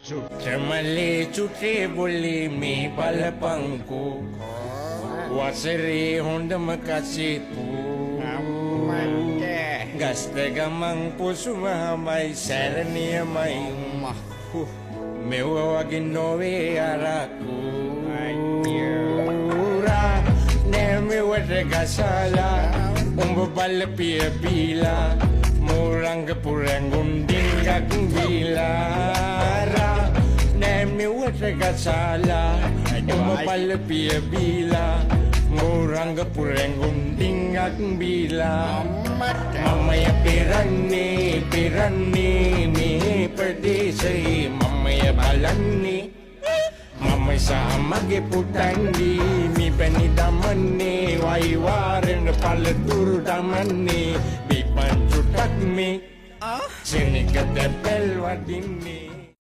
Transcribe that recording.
චුට්ටමලේ චුටේ බොල්ලේ මේ බලපංකෝ වසරේ හොඳම කසිප්පු ගස්ත ගමන් පොසුමහමයි සැරණියමයි මෙව වගේ නොවේ අරකු නෑමෙවට ගසාලා උඹ බල්ල පිය බීලා මෝරංග පුරැංගුන් ඩිංගක් බීලා නෑමෙවට ගසාලා උඹ බල්ල පිය බීලා මෝරංග පුරැංගුන් ඩිංගක් බීලා මමය පෙරන්නේ මේ ප්‍රදේශයේ මමය බලන්නේ මමයි සමගේ පුටන්දී මිපැණි දමන්නේ වයිවාරෙන පළතුරු දමන්නේ බිපන් චුටක් මේ සෙනක තැපැල් වදින්නේ